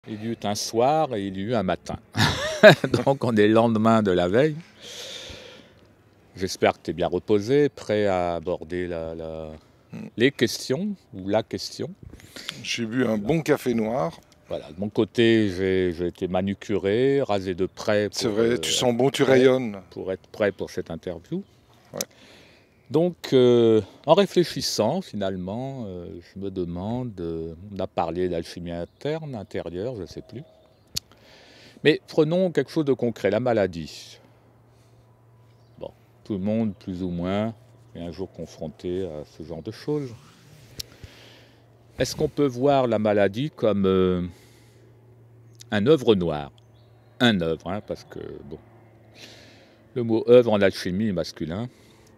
Il y eut un soir et il y eut un matin. Donc on est le lendemain de la veille. J'espère que tu es bien reposé, prêt à aborder les questions ou la question. J'ai bu un bon café noir. Voilà, de mon côté, j'ai été manucuré, rasé de près C'est vrai, tu sens bon, tu prêt, rayonnes. pour être prêt pour cette interview. Ouais. Donc, en réfléchissant, finalement, je me demande, on a parlé d'alchimie interne, intérieure, je ne sais plus. Mais prenons quelque chose de concret, la maladie. Bon, tout le monde, plus ou moins, est un jour confronté à ce genre de choses. Est-ce qu'on peut voir la maladie comme un œuvre noir? Un œuvre, hein, parce que, bon, le mot œuvre en alchimie est masculin.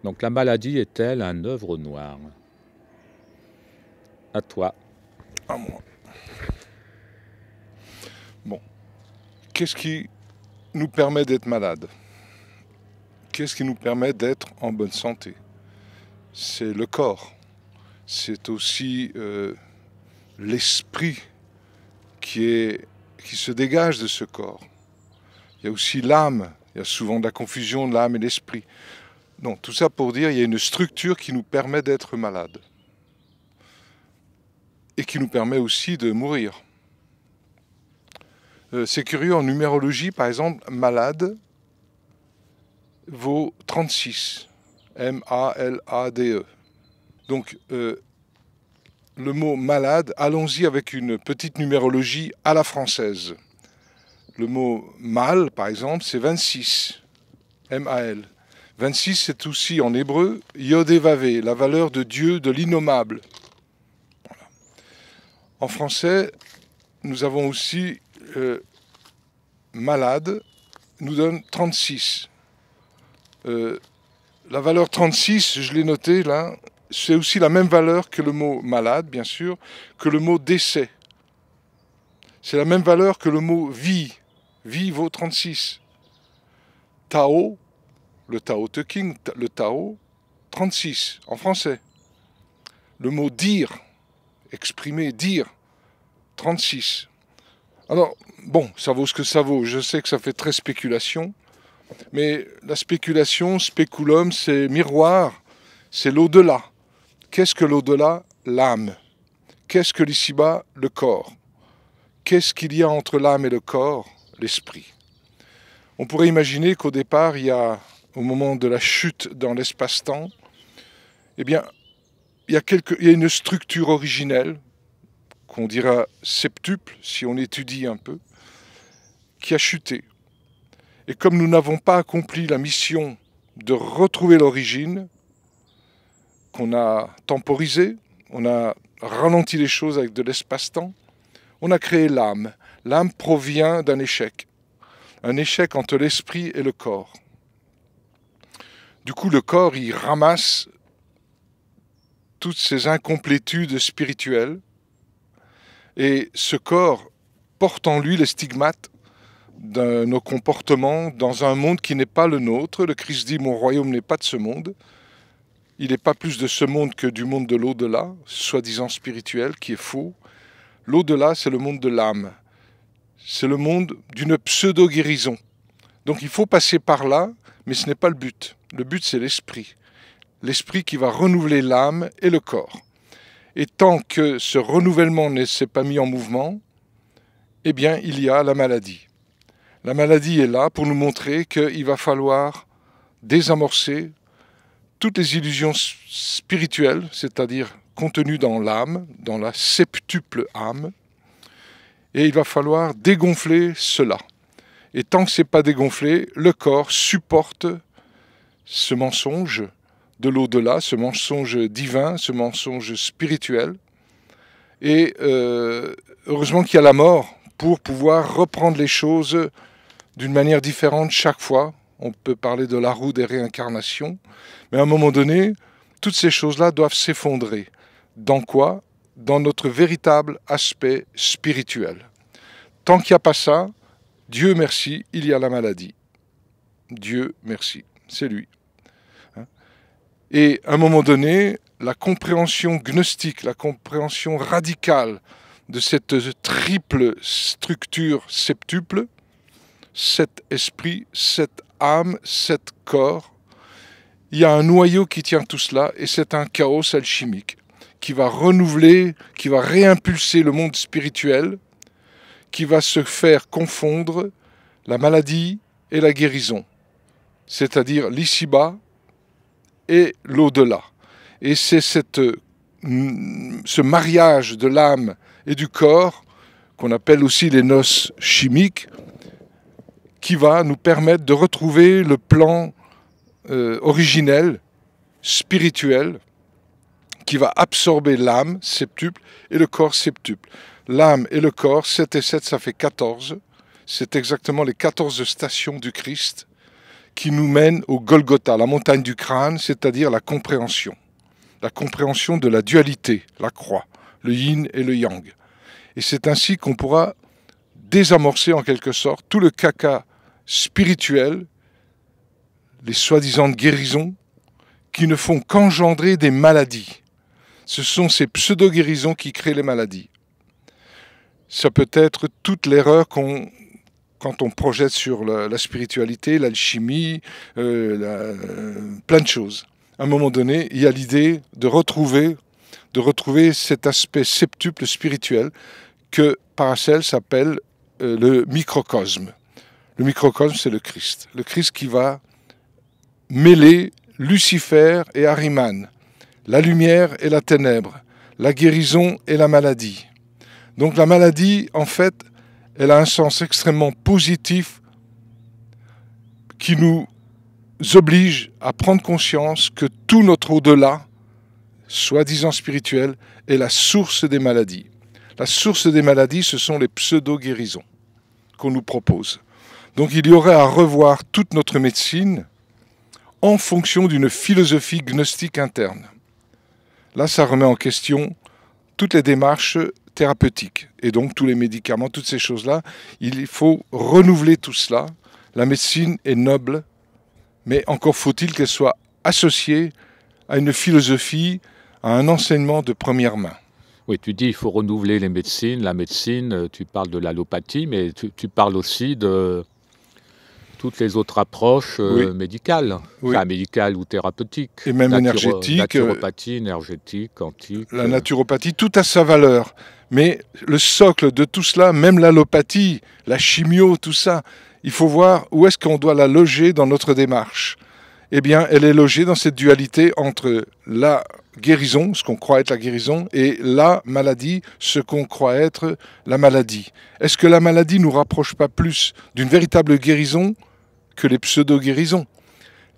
Donc la maladie est-elle un œuvre noire? À toi. À moi. Bon. Qu'est-ce qui nous permet d'être malade? Qu'est-ce qui nous permet d'être en bonne santé? C'est le corps. C'est aussi l'esprit qui se dégage de ce corps. Il y a aussi l'âme. Il y a souvent de la confusion de l'âme et l'esprit. Donc tout ça pour dire qu'il y a une structure qui nous permet d'être malade. Et qui nous permet aussi de mourir. C'est curieux, en numérologie, par exemple, malade vaut 36. M-A-L-A-D-E. Donc, le mot malade, allons-y avec une petite numérologie à la française. Le mot mal, par exemple, c'est 26. M-A-L. 26, c'est aussi en hébreu, Yod-Hé-Vavé, la valeur de Dieu, de l'innommable. Voilà. En français, nous avons aussi malade, nous donne 36. La valeur 36, je l'ai noté là, c'est aussi la même valeur que le mot malade, bien sûr, que le mot décès. C'est la même valeur que le mot vie. Vie vaut 36. Tao, le Tao Te Ching, le Tao, 36 en français. Le mot dire, exprimer, dire, 36. Alors, bon, ça vaut ce que ça vaut. Je sais que ça fait très spéculation. Mais la spéculation, spéculum, c'est miroir, c'est l'au-delà. Qu'est-ce que l'au-delà? L'âme. Qu'est-ce que l'ici-bas? Le corps. Qu'est-ce qu'il y a entre l'âme et le corps? L'esprit. On pourrait imaginer qu'au départ, au moment de la chute dans l'espace-temps, eh bien, il y a une structure originelle, qu'on dira septuple, si on étudie un peu, qui a chuté. Et comme nous n'avons pas accompli la mission de retrouver l'origine, qu'on a temporisé, on a ralenti les choses avec de l'espace-temps, on a créé l'âme. L'âme provient d'un échec. Un échec entre l'esprit et le corps. Du coup, le corps, il ramasse toutes ces incomplétudes spirituelles. Et ce corps porte en lui les stigmates de nos comportements dans un monde qui n'est pas le nôtre. Le Christ dit « Mon royaume n'est pas de ce monde ». Il n'est pas plus de ce monde que du monde de l'au-delà, soi-disant spirituel, qui est faux. L'au-delà, c'est le monde de l'âme. C'est le monde d'une pseudo-guérison. Donc il faut passer par là, mais ce n'est pas le but. Le but, c'est l'esprit. L'esprit qui va renouveler l'âme et le corps. Et tant que ce renouvellement ne s'est pas mis en mouvement, eh bien, il y a la maladie. La maladie est là pour nous montrer qu'il va falloir désamorcer toutes les illusions spirituelles, c'est-à-dire contenues dans l'âme, dans la septuple âme, et il va falloir dégonfler cela. Et tant que ce n'est pas dégonflé, le corps supporte ce mensonge de l'au-delà, ce mensonge divin, ce mensonge spirituel. Et heureusement qu'il y a la mort pour pouvoir reprendre les choses d'une manière différente chaque fois. On peut parler de la roue des réincarnations. Mais à un moment donné, toutes ces choses-là doivent s'effondrer. Dans quoi? Dans notre véritable aspect spirituel. Tant qu'il n'y a pas ça, Dieu merci, il y a la maladie. Dieu merci, c'est lui. Et à un moment donné, la compréhension gnostique, la compréhension radicale de cette triple structure septuple, 7 esprits, 7 âmes, 7 corps. Il y a un noyau qui tient tout cela et c'est un chaos alchimique qui va renouveler, qui va réimpulser le monde spirituel, qui va se faire confondre la maladie et la guérison, c'est-à-dire l'ici-bas et l'au-delà. Et c'est ce mariage de l'âme et du corps, qu'on appelle aussi les noces chimiques, qui va nous permettre de retrouver le plan originel, spirituel, qui va absorber l'âme septuple et le corps septuple. L'âme et le corps, 7 et 7, ça fait 14. C'est exactement les 14 stations du Christ qui nous mènent au Golgotha, la montagne du crâne, c'est-à-dire la compréhension de la dualité, la croix, le yin et le yang. Et c'est ainsi qu'on pourra désamorcer en quelque sorte tout le caca spirituel, les soi-disant guérisons, qui ne font qu'engendrer des maladies. Ce sont ces pseudo-guérisons qui créent les maladies. Ça peut être toute l'erreur quand on projette sur la spiritualité, l'alchimie, plein de choses. À un moment donné, il y a l'idée de retrouver cet aspect septuple spirituel que Paracelse s'appelle le microcosme. Le microcosme, c'est le Christ. Le Christ qui va mêler Lucifer et Ahriman, la lumière et la ténèbre, la guérison et la maladie. Donc la maladie, en fait, elle a un sens extrêmement positif qui nous oblige à prendre conscience que tout notre au-delà, soi-disant spirituel, est la source des maladies. La source des maladies, ce sont les pseudo-guérisons qu'on nous propose. Donc il y aurait à revoir toute notre médecine en fonction d'une philosophie gnostique interne. Là, ça remet en question toutes les démarches thérapeutiques et donc tous les médicaments, toutes ces choses-là. Il faut renouveler tout cela. La médecine est noble, mais encore faut-il qu'elle soit associée à une philosophie, à un enseignement de première main. Oui, tu dis il faut renouveler les médecines. La médecine, tu parles de l'allopathie, mais tu parles aussi de toutes les autres approches médicales, oui. Enfin, médicales ou thérapeutiques. Et même énergétiques. Naturopathie, énergétique, quantique. La naturopathie, tout a sa valeur. Mais le socle de tout cela, même l'allopathie, la chimio, tout ça, il faut voir où est-ce qu'on doit la loger dans notre démarche. Eh bien, elle est logée dans cette dualité entre la guérison, ce qu'on croit être la guérison, et la maladie, ce qu'on croit être la maladie. Est-ce que la maladie ne nous rapproche pas plus d'une véritable guérison que les pseudo-guérisons?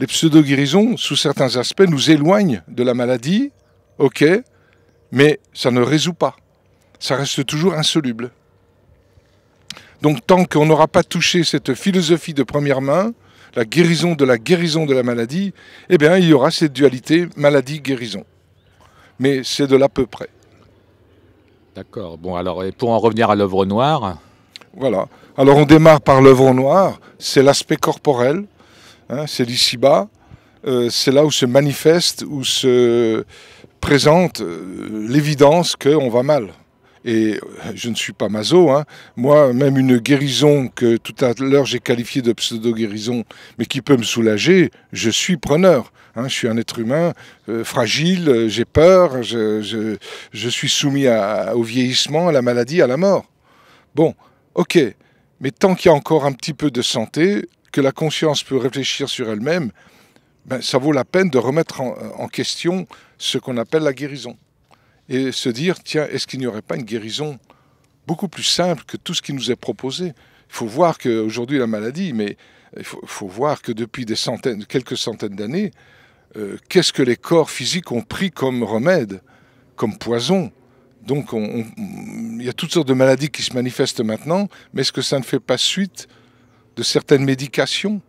Les pseudo-guérisons, sous certains aspects, nous éloignent de la maladie, ok, mais ça ne résout pas. Ça reste toujours insoluble. Donc tant qu'on n'aura pas touché cette philosophie de première main, la guérison de la maladie, eh bien il y aura cette dualité maladie-guérison. Mais c'est de l'à peu près. D'accord. Bon, alors, et pour en revenir à l'œuvre noire. Voilà. Alors on démarre par l'œuvre noire, c'est l'aspect corporel, hein, c'est l'ici-bas, c'est là où se manifeste, où se présente l'évidence qu'on va mal. Et je ne suis pas maso, hein. Moi, même une guérison que tout à l'heure j'ai qualifiée de pseudo-guérison, mais qui peut me soulager, je suis preneur. Hein. Je suis un être humain fragile, j'ai peur, je suis soumis au vieillissement, à la maladie, à la mort. Bon, ok, mais tant qu'il y a encore un petit peu de santé, que la conscience peut réfléchir sur elle-même, ben, ça vaut la peine de remettre en question ce qu'on appelle la guérison. Et se dire, tiens, est-ce qu'il n'y aurait pas une guérison beaucoup plus simple que tout ce qui nous est proposé? Il faut voir qu'aujourd'hui, la maladie, mais il faut voir que depuis quelques centaines d'années, qu'est-ce que les corps physiques ont pris comme remède, comme poison? Donc, il y a toutes sortes de maladies qui se manifestent maintenant, mais est-ce que ça ne fait pas suite de certaines médications?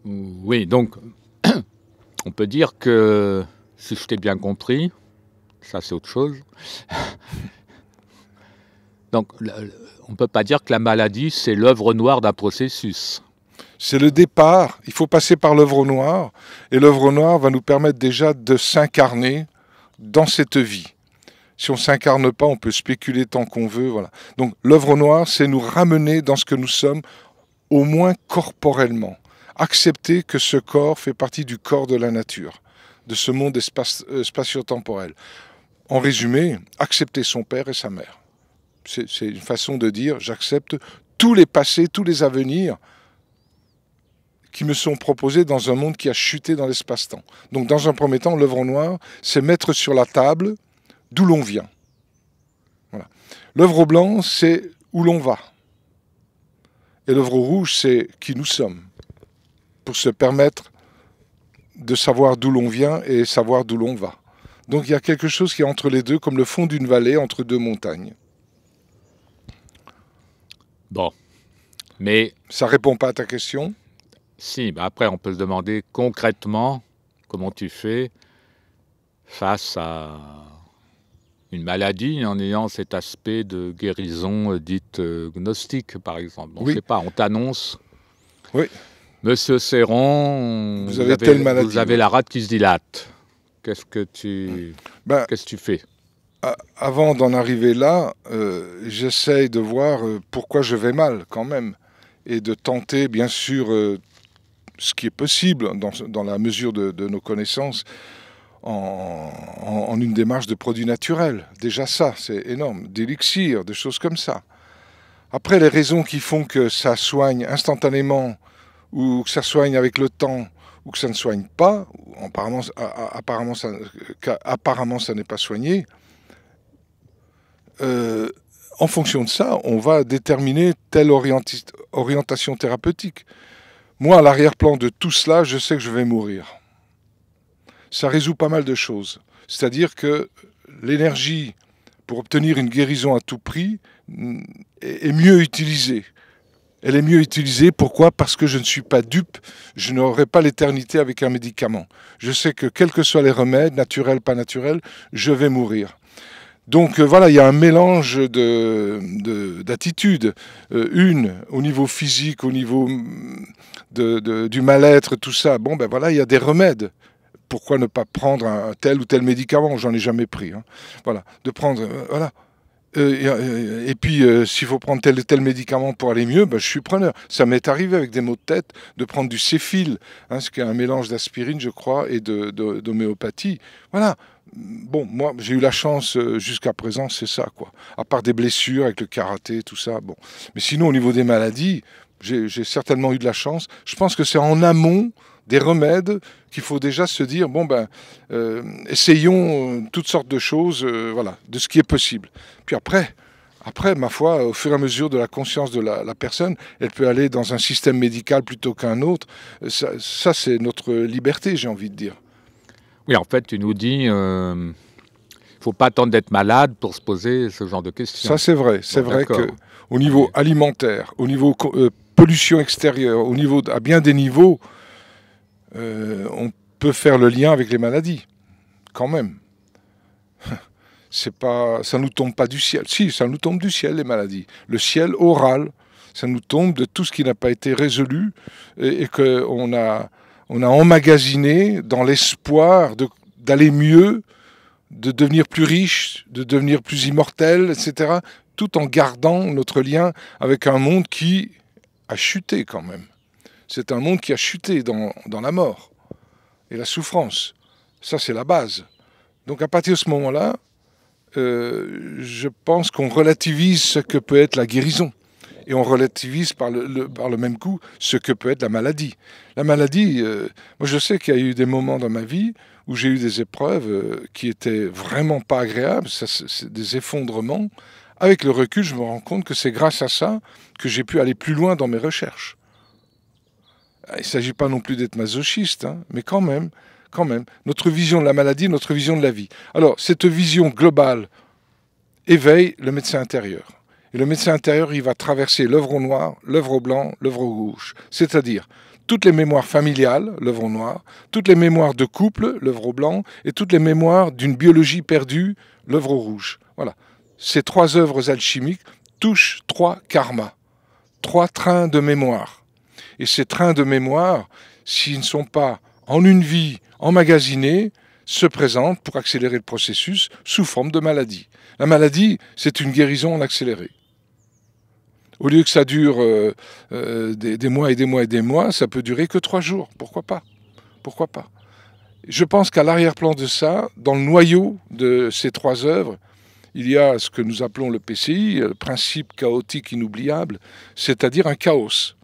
Oui, donc, on peut dire que, si je t'ai bien compris, ça c'est autre chose. Donc, on ne peut pas dire que la maladie, c'est l'œuvre noire d'un processus. C'est le départ, il faut passer par l'œuvre noire, et l'œuvre noire va nous permettre déjà de s'incarner dans cette vie. Si on ne s'incarne pas, on peut spéculer tant qu'on veut. Voilà. Donc l'œuvre au noir, c'est nous ramener dans ce que nous sommes, au moins corporellement. Accepter que ce corps fait partie du corps de la nature, de ce monde spatio-temporel. En résumé, accepter son père et sa mère. C'est une façon de dire, j'accepte tous les passés, tous les avenirs qui me sont proposés dans un monde qui a chuté dans l'espace-temps. Donc dans un premier temps, l'œuvre au noir, c'est mettre sur la table d'où l'on vient. Voilà. L'œuvre au blanc, c'est où l'on va. Et l'œuvre au rouge, c'est qui nous sommes. Pour se permettre de savoir d'où l'on vient et savoir d'où l'on va. Donc il y a quelque chose qui est entre les deux, comme le fond d'une vallée entre deux montagnes. Bon, mais... Ça ne répond pas à ta question? Si, mais après on peut se demander concrètement comment tu fais face à une maladie en ayant cet aspect de guérison dite gnostique, par exemple. On ne sait pas, on t'annonce... Oui. Monsieur Céron, vous avez telle maladie. Vous avez la rate qui se dilate. Qu'est-ce que tu fais? Avant d'en arriver là, j'essaye de voir pourquoi je vais mal quand même. Et de tenter, bien sûr, ce qui est possible dans la mesure de nos connaissances, en une démarche de produits naturels. Déjà ça, c'est énorme. D'élixir, des choses comme ça. Après, les raisons qui font que ça soigne instantanément, ou que ça soigne avec le temps, ou que ça ne soigne pas, apparemment ça n'est pas soigné, en fonction de ça, on va déterminer telle orientation thérapeutique. Moi, à l'arrière-plan de tout cela, je sais que je vais mourir. Ça résout pas mal de choses. C'est-à-dire que l'énergie, pour obtenir une guérison à tout prix, est mieux utilisée. Elle est mieux utilisée, pourquoi? Parce que je ne suis pas dupe, je n'aurai pas l'éternité avec un médicament. Je sais que quels que soient les remèdes, naturels, pas naturels, je vais mourir. Donc voilà, il y a un mélange d'attitudes. Une, au niveau physique, au niveau du mal-être, tout ça. Bon, ben voilà, il y a des remèdes. Pourquoi ne pas prendre un tel ou tel médicament? J'en ai jamais pris. Hein. Voilà, de prendre... voilà. Et puis, s'il faut prendre tel et tel médicament pour aller mieux, ben, je suis preneur. Ça m'est arrivé avec des maux de tête de prendre du Céphile, hein, ce qui est un mélange d'aspirine, je crois, et d'homéopathie. Voilà. Bon, moi, j'ai eu la chance jusqu'à présent, c'est ça, quoi. À part des blessures avec le karaté, tout ça. Bon. Mais sinon, au niveau des maladies, j'ai certainement eu de la chance. Je pense que c'est en amont des remèdes qu'il faut déjà se dire, bon ben, essayons toutes sortes de choses, voilà, de ce qui est possible. Puis après, ma foi, au fur et à mesure de la conscience de la personne, elle peut aller dans un système médical plutôt qu'un autre. Ça c'est notre liberté, j'ai envie de dire. Oui, en fait, tu nous dis, il ne faut pas attendre d'être malade pour se poser ce genre de questions. Ça c'est vrai. C'est vrai qu'au niveau alimentaire, au niveau pollution extérieure, au niveau, à bien des niveaux, on peut faire le lien avec les maladies, quand même. Ça nous tombe pas du ciel. Si, ça nous tombe du ciel, les maladies. Le ciel oral, ça nous tombe de tout ce qui n'a pas été résolu et qu'on a emmagasiné dans l'espoir d'aller mieux, de devenir plus riche, de devenir plus immortel, etc., tout en gardant notre lien avec un monde qui a chuté quand même. C'est un monde qui a chuté dans la mort et la souffrance. Ça, c'est la base. Donc à partir de ce moment-là, je pense qu'on relativise ce que peut être la guérison. Et on relativise par le même coup ce que peut être la maladie. La maladie, moi je sais qu'il y a eu des moments dans ma vie où j'ai eu des épreuves qui étaient vraiment pas agréables, c'est des effondrements. Avec le recul, je me rends compte que c'est grâce à ça que j'ai pu aller plus loin dans mes recherches. Il ne s'agit pas non plus d'être masochiste, hein, mais quand même, notre vision de la maladie, notre vision de la vie. Alors, cette vision globale éveille le médecin intérieur. Et le médecin intérieur, il va traverser l'œuvre au noir, l'œuvre au blanc, l'œuvre au rouge. C'est-à-dire toutes les mémoires familiales, l'œuvre au noir, toutes les mémoires de couple, l'œuvre au blanc, et toutes les mémoires d'une biologie perdue, l'œuvre au rouge. Voilà. Ces trois œuvres alchimiques touchent trois karmas, trois trains de mémoire. Et ces trains de mémoire, s'ils ne sont pas en une vie emmagasinés, se présente pour accélérer le processus sous forme de maladie. La maladie, c'est une guérison en accéléré. Au lieu que ça dure des mois et des mois et des mois, ça peut durer que 3 jours. Pourquoi pas? Pourquoi pas? Je pense qu'à l'arrière-plan de ça, dans le noyau de ces 3 œuvres, il y a ce que nous appelons le PCI, le principe chaotique inoubliable, c'est-à-dire un chaos,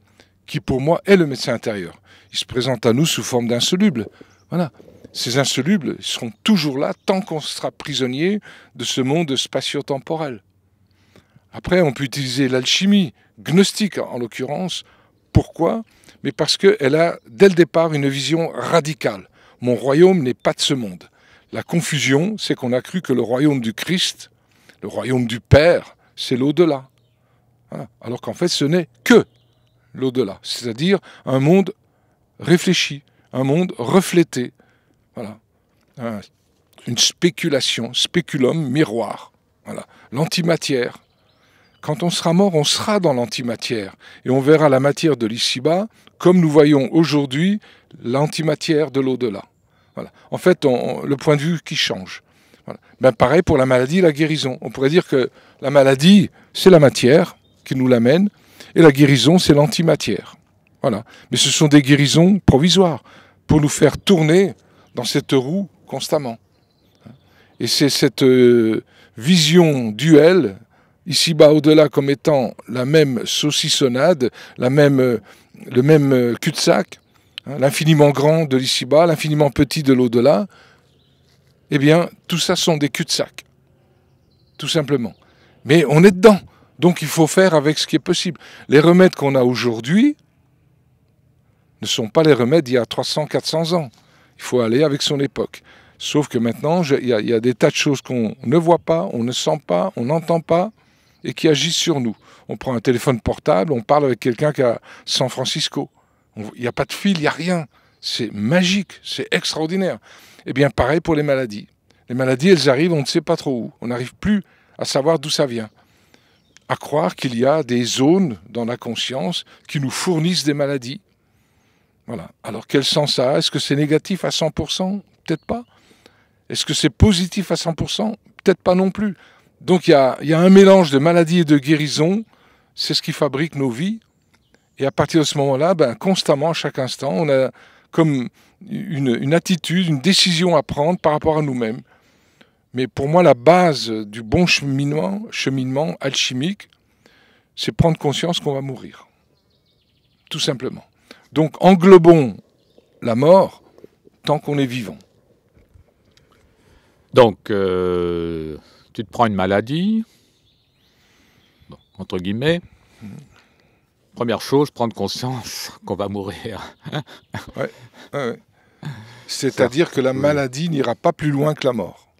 qui pour moi est le médecin intérieur. Il se présente à nous sous forme d'insolubles. Voilà. Ces insolubles seront toujours là tant qu'on sera prisonnier de ce monde spatio-temporel. Après, on peut utiliser l'alchimie, gnostique en l'occurrence. Pourquoi? Mais parce qu'elle a, dès le départ, une vision radicale. Mon royaume n'est pas de ce monde. La confusion, c'est qu'on a cru que le royaume du Christ, le royaume du Père, c'est l'au-delà. Voilà. Alors qu'en fait, ce n'est que l'au-delà. C'est-à-dire un monde réfléchi, un monde reflété. Voilà. Une spéculation, spéculum, miroir. Voilà. L'antimatière. Quand on sera mort, on sera dans l'antimatière. Et on verra la matière de l'ici-bas comme nous voyons aujourd'hui l'antimatière de l'au-delà. Voilà. En fait, le point de vue qui change. Voilà. Ben, pareil pour la maladie et la guérison. On pourrait dire que la maladie, c'est la matière qui nous l'amène, et la guérison, c'est l'antimatière. Voilà. Mais ce sont des guérisons provisoires pour nous faire tourner dans cette roue constamment. Et c'est cette vision duelle, ici-bas, au-delà, comme étant la même saucissonnade, le même cul-de-sac, hein, l'infiniment grand de l'ici-bas, l'infiniment petit de l'au-delà, eh bien, tout ça sont des cul-de-sac, tout simplement. Mais on est dedans, donc il faut faire avec ce qui est possible. Les remèdes qu'on a aujourd'hui ne sont pas les remèdes d'il y a 300, 400 ans. Il faut aller avec son époque. Sauf que maintenant, il y a des tas de choses qu'on ne voit pas, on ne sent pas, on n'entend pas, et qui agissent sur nous. On prend un téléphone portable, on parle avec quelqu'un qui est à San Francisco. Il n'y a pas de fil, il n'y a rien. C'est magique, c'est extraordinaire. Eh bien, pareil pour les maladies. Les maladies, elles arrivent, on ne sait pas trop où. On n'arrive plus à savoir d'où ça vient. À croire qu'il y a des zones dans la conscience qui nous fournissent des maladies. Voilà. Alors, quel sens ça a? Est-ce que c'est négatif à 100%? Peut-être pas. Est-ce que c'est positif à 100%? Peut-être pas non plus. Donc, il y a un mélange de maladies et de guérison. C'est ce qui fabrique nos vies. Et à partir de ce moment-là, ben, constamment, à chaque instant, on a comme une attitude, une décision à prendre par rapport à nous-mêmes. Mais pour moi, la base du bon cheminement alchimique, c'est prendre conscience qu'on va mourir. Tout simplement. Donc, englobons la mort tant qu'on est vivant. Donc, tu te prends une maladie, bon, entre guillemets. Première chose, prendre conscience qu'on va mourir. Ouais. C'est-à-dire que la maladie n'ira pas plus loin que la mort.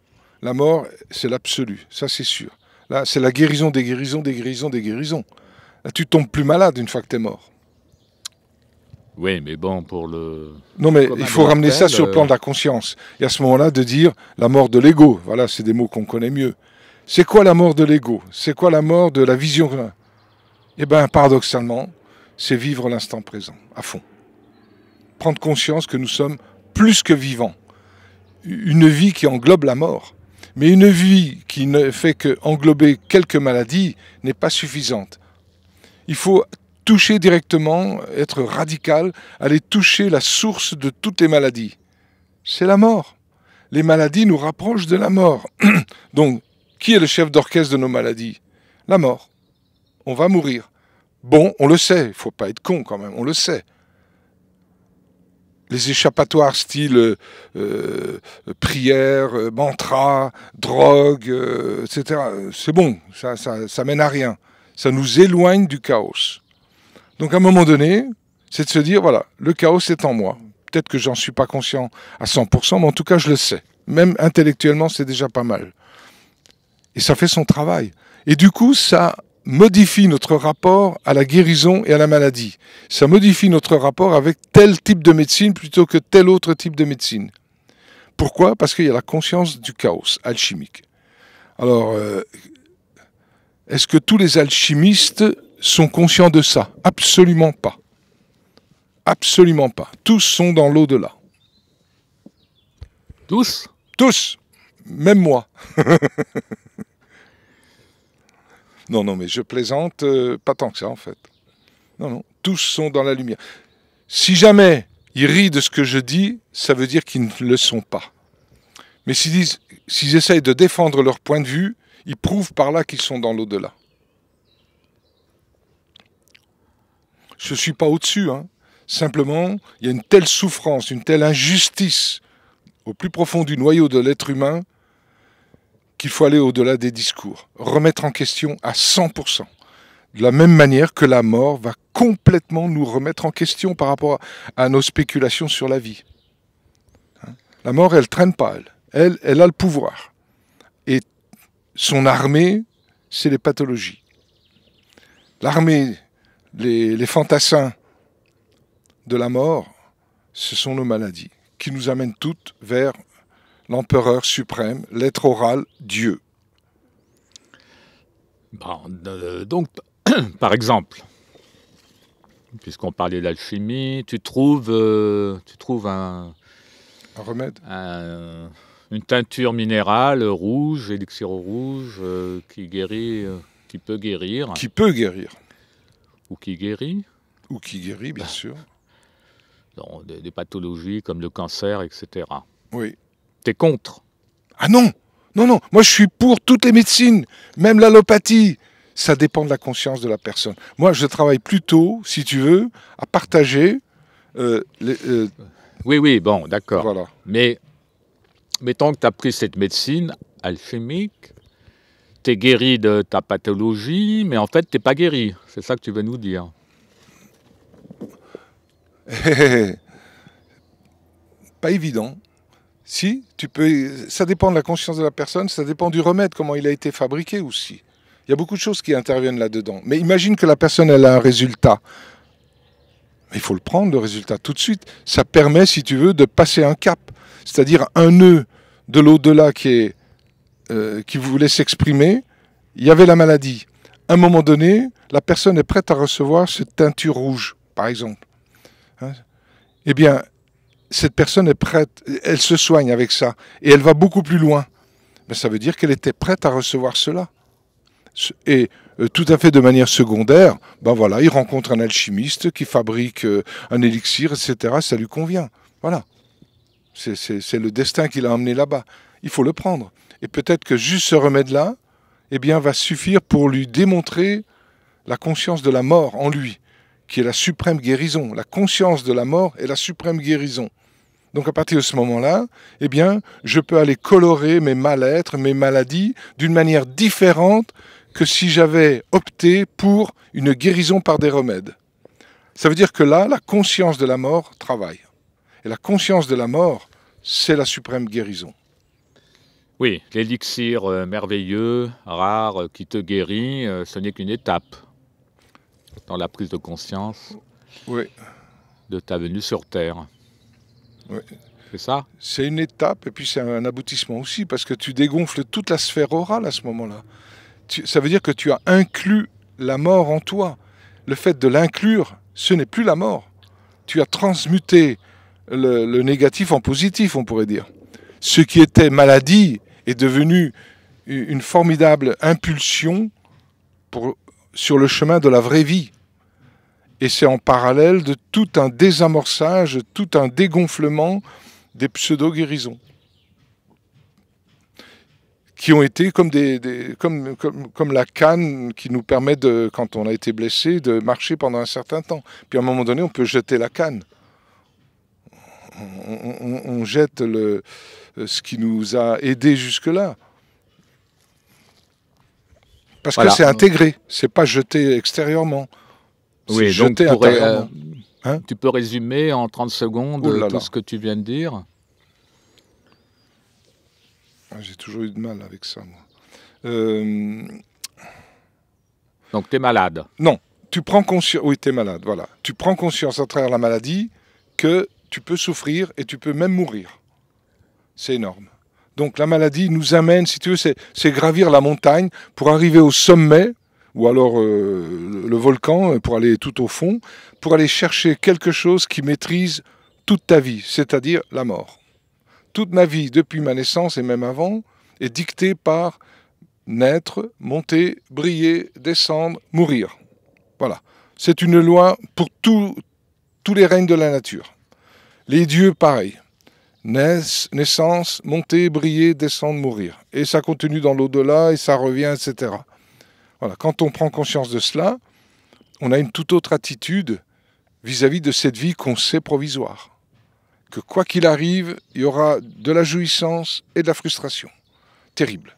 La mort, c'est l'absolu, ça c'est sûr. Là, c'est la guérison des guérisons, des guérisons, des guérisons. Là, tu tombes plus malade une fois que tu es mort. Oui, mais bon, pour le... Non, mais il faut ramener ça sur le plan de la conscience. Et à ce moment-là, de dire la mort de l'ego. Voilà, c'est des mots qu'on connaît mieux. C'est quoi la mort de l'ego? C'est quoi la mort de la vision? Eh bien, paradoxalement, c'est vivre l'instant présent, à fond. Prendre conscience que nous sommes plus que vivants. Une vie qui englobe la mort. Mais une vie qui ne fait qu'englober quelques maladies n'est pas suffisante. Il faut toucher directement, être radical, aller toucher la source de toutes les maladies. C'est la mort. Les maladies nous rapprochent de la mort. Donc, qui est le chef d'orchestre de nos maladies? La mort. On va mourir. Bon, on le sait, il ne faut pas être con quand même, on le sait. Les échappatoires style prière, mantra, drogue, etc., c'est bon, ça mène à rien. Ça nous éloigne du chaos. Donc à un moment donné, c'est de se dire, voilà, le chaos est en moi. Peut-être que j'en suis pas conscient à 100%, mais en tout cas je le sais. Même intellectuellement, c'est déjà pas mal. Et ça fait son travail. Et du coup, ça modifie notre rapport à la guérison et à la maladie. Ça modifie notre rapport avec tel type de médecine plutôt que tel autre type de médecine. Pourquoi? Parce qu'il y a la conscience du chaos alchimique. Alors, est-ce que tous les alchimistes sont conscients de ça? Absolument pas. Absolument pas. Tous sont dans l'au-delà. Tous? Tous, même moi. Non, non, mais je plaisante, pas tant que ça en fait. Non, non, tous sont dans la lumière. Si jamais ils rient de ce que je dis, ça veut dire qu'ils ne le sont pas. Mais s'ils essayent de défendre leur point de vue, ils prouvent par là qu'ils sont dans l'au-delà. Je ne suis pas au-dessus, hein. Simplement, il y a une telle souffrance, une telle injustice au plus profond du noyau de l'être humain qu'il faut aller au-delà des discours, remettre en question à 100%. De la même manière que la mort va complètement nous remettre en question par rapport à nos spéculations sur la vie. La mort, elle ne traîne pas, elle a le pouvoir. Et son armée, c'est les pathologies. L'armée, les fantassins de la mort, ce sont nos maladies, qui nous amènent toutes vers l'empereur suprême, l'être oral, Dieu. Bon, donc, par exemple, puisqu'on parlait d'alchimie, tu trouves un remède, une teinture minérale rouge, élixir rouge, qui guérit, qui peut guérir. Qui peut guérir. Ou qui guérit. Ou qui guérit, bien sûr. Donc, des pathologies comme le cancer, etc. Oui. T'es contre? Ah non, non, non. Moi, je suis pour toutes les médecines, même l'allopathie. Ça dépend de la conscience de la personne. Moi, je travaille plutôt, si tu veux, à partager. Oui, oui, bon, d'accord. Voilà. Mais mettons que tu as pris cette médecine alchimique, tu es guéri de ta pathologie, mais en fait, tu n'es pas guéri. C'est ça que tu veux nous dire. Pas évident. Si, tu peux. Ça dépend de la conscience de la personne, ça dépend du remède, comment il a été fabriqué aussi. Il y a beaucoup de choses qui interviennent là-dedans. Mais imagine que la personne, elle a un résultat. Il faut le prendre, le résultat, tout de suite. Ça permet, si tu veux, de passer un cap. C'est-à-dire un nœud de l'au-delà qui voulait s'exprimer. Il y avait la maladie. À un moment donné, la personne est prête à recevoir cette teinture rouge, par exemple. Hein? Eh bien, cette personne est prête, elle se soigne avec ça. Et elle va beaucoup plus loin. Mais ça veut dire qu'elle était prête à recevoir cela. Et tout à fait de manière secondaire, ben voilà, il rencontre un alchimiste qui fabrique un élixir, etc. Ça lui convient. Voilà. C'est le destin qu'il a emmené là-bas. Il faut le prendre. Et peut-être que juste ce remède-là, eh bien, va suffire pour lui démontrer la conscience de la mort en lui, qui est la suprême guérison. La conscience de la mort est la suprême guérison. Donc à partir de ce moment-là, eh bien, je peux aller colorer mes mal-être, mes maladies, d'une manière différente que si j'avais opté pour une guérison par des remèdes. Ça veut dire que là, la conscience de la mort travaille. Et la conscience de la mort, c'est la suprême guérison. Oui, l'élixir merveilleux, rare, qui te guérit, ce n'est qu'une étape dans la prise de conscience de ta venue sur Terre. Oui. C'est ça? C'est une étape, et puis c'est un aboutissement aussi, parce que tu dégonfles toute la sphère orale à ce moment-là. Ça veut dire que tu as inclus la mort en toi. Le fait de l'inclure, ce n'est plus la mort. Tu as transmuté le négatif en positif, on pourrait dire. Ce qui était maladie est devenu une formidable impulsion sur le chemin de la vraie vie. Et c'est en parallèle de tout un désamorçage, tout un dégonflement des pseudo-guérisons, qui ont été comme la canne qui nous permet, quand on a été blessé, de marcher pendant un certain temps. Puis à un moment donné, on peut jeter la canne. On jette ce qui nous a aidés jusque-là. Parce que c'est intégré, c'est pas jeté extérieurement. Oui, donc tu peux résumer en 30 secondes tout ce que tu viens de dire? J'ai toujours eu de mal avec ça, moi. Donc tu es malade? Non, tu prends conscience... Oui, tu es malade, voilà. Tu prends conscience à travers la maladie que tu peux souffrir et tu peux même mourir. C'est énorme. Donc la maladie nous amène, si tu veux, c'est gravir la montagne pour arriver au sommet, ou alors le volcan, pour aller tout au fond, pour aller chercher quelque chose qui maîtrise toute ta vie, c'est-à-dire la mort. toute ma vie, depuis ma naissance et même avant, est dictée par naître, monter, briller, descendre, mourir. Voilà. C'est une loi pour tous les règnes de la nature. Les dieux, pareil. Naissance, monter, briller, descendre, mourir. Et ça continue dans l'au-delà et ça revient, etc. Voilà. Quand on prend conscience de cela, on a une toute autre attitude vis-à-vis de cette vie qu'on sait provisoire. Que quoi qu'il arrive, il y aura de la jouissance et de la frustration. Terrible.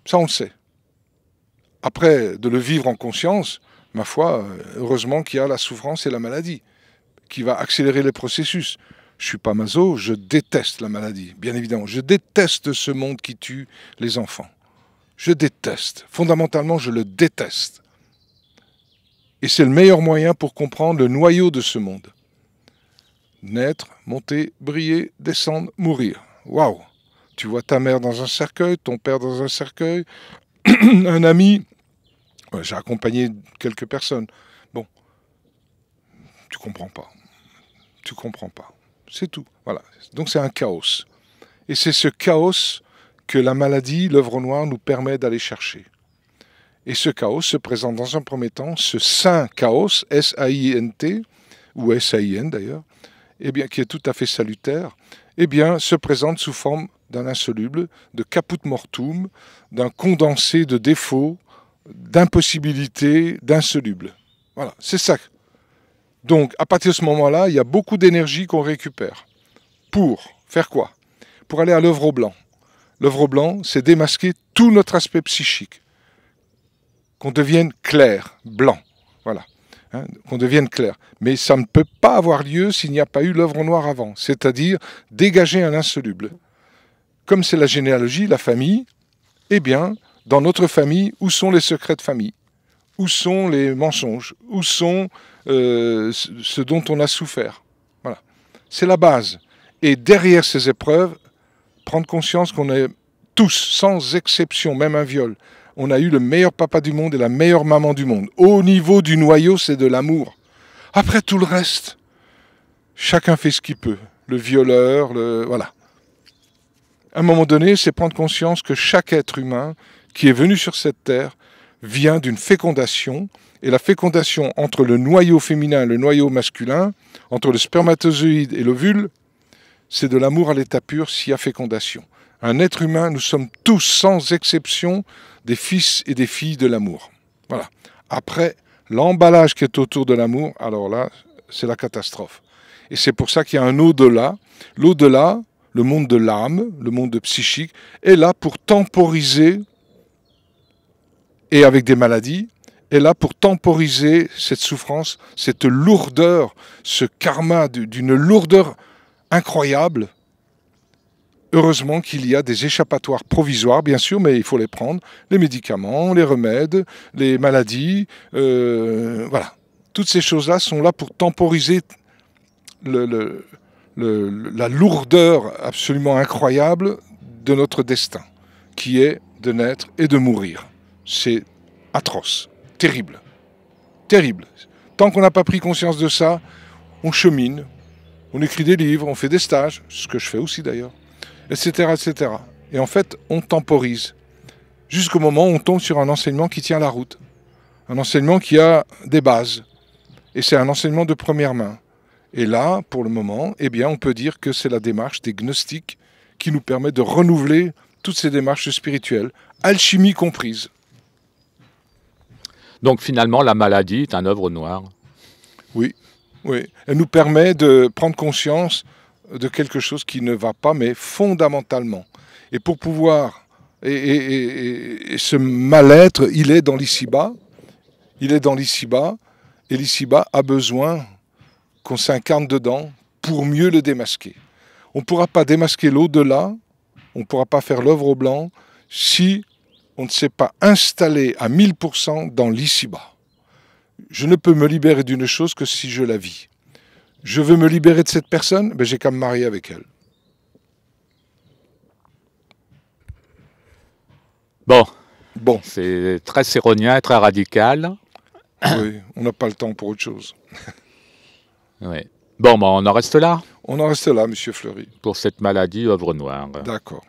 Ça, on le sait. Après, de le vivre en conscience, ma foi, heureusement qu'il y a la souffrance et la maladie, qui va accélérer les processus. Je ne suis pas maso, je déteste la maladie, bien évidemment. Je déteste ce monde qui tue les enfants. Je déteste. Fondamentalement, je le déteste. Et c'est le meilleur moyen pour comprendre le noyau de ce monde. Naître, monter, briller, descendre, mourir. Waouh! Tu vois ta mère dans un cercueil, ton père dans un cercueil, un ami. Ouais, j'ai accompagné quelques personnes. Bon, tu comprends pas. Tu comprends pas. C'est tout. Voilà. Donc c'est un chaos. Et c'est ce chaos que la maladie, l'œuvre noire, nous permet d'aller chercher. Et ce chaos se présente dans un premier temps, ce saint chaos, S-A-I-N-T, ou S-A-I-N d'ailleurs, eh bien, qui est tout à fait salutaire, eh bien, se présente sous forme d'un insoluble, de caput mortuum, d'un condensé de défauts, d'impossibilités, d'insolubles. Voilà, c'est ça. Donc, à partir de ce moment-là, il y a beaucoup d'énergie qu'on récupère. Pour faire quoi? Pour aller à l'œuvre blanc. L'œuvre blanc, c'est démasquer tout notre aspect psychique. Qu'on devienne clair, blanc. Voilà. Hein, qu'on devienne clair. Mais ça ne peut pas avoir lieu s'il n'y a pas eu l'œuvre noire avant. C'est-à-dire dégager un insoluble. Comme c'est la généalogie, la famille, eh bien, dans notre famille, où sont les secrets de famille? Où sont les mensonges? Où sont ce dont on a souffert? Voilà. C'est la base. Et derrière ces épreuves, prendre conscience qu'on est tous, sans exception, même un viol, on a eu le meilleur papa du monde et la meilleure maman du monde. Au niveau du noyau, c'est de l'amour. Après tout le reste, chacun fait ce qu'il peut. Le violeur, voilà. À un moment donné, c'est prendre conscience que chaque être humain qui est venu sur cette terre vient d'une fécondation, et la fécondation entre le noyau féminin et le noyau masculin, entre le spermatozoïde et l'ovule, c'est de l'amour à l'état pur s'il y a fécondation. Un être humain, nous sommes tous, sans exception, des fils et des filles de l'amour. Voilà. Après, l'emballage qui est autour de l'amour, alors là, c'est la catastrophe. Et c'est pour ça qu'il y a un au-delà. L'au-delà, le monde de l'âme, le monde psychique, est là pour temporiser, et avec des maladies, est là pour temporiser cette souffrance, cette lourdeur, ce karma d'une lourdeur incroyable. Heureusement qu'il y a des échappatoires provisoires, bien sûr, mais il faut les prendre. Les médicaments, les remèdes, les maladies, voilà. Toutes ces choses-là sont là pour temporiser la lourdeur absolument incroyable de notre destin, qui est de naître et de mourir. C'est atroce, terrible, terrible. Tant qu'on n'a pas pris conscience de ça, on chemine, on écrit des livres, on fait des stages, ce que je fais aussi d'ailleurs, etc., etc. Et en fait, on temporise, jusqu'au moment où on tombe sur un enseignement qui tient la route, un enseignement qui a des bases, et c'est un enseignement de première main. Et là, pour le moment, eh bien, on peut dire que c'est la démarche des gnostiques qui nous permet de renouveler toutes ces démarches spirituelles, alchimie comprise. Donc finalement, la maladie est un œuvre noire. Oui, oui. Elle nous permet de prendre conscience de quelque chose qui ne va pas, mais fondamentalement. Et pour pouvoir... Et ce mal-être, il est dans l'ici-bas. Il est dans l'ici-bas. Et l'ici-bas a besoin qu'on s'incarne dedans pour mieux le démasquer. On ne pourra pas démasquer l'au-delà, on ne pourra pas faire l'œuvre au blanc si on ne s'est pas installé à 1000% dans l'ici-bas. Je ne peux me libérer d'une chose que si je la vis. Je veux me libérer de cette personne, ben j'ai qu'à me marier avec elle. Bon, c'est très séronien, très radical. Oui, on n'a pas le temps pour autre chose. Oui. Bon, on en reste là On en reste là, monsieur Fleury. pour cette maladie œuvre noire. D'accord.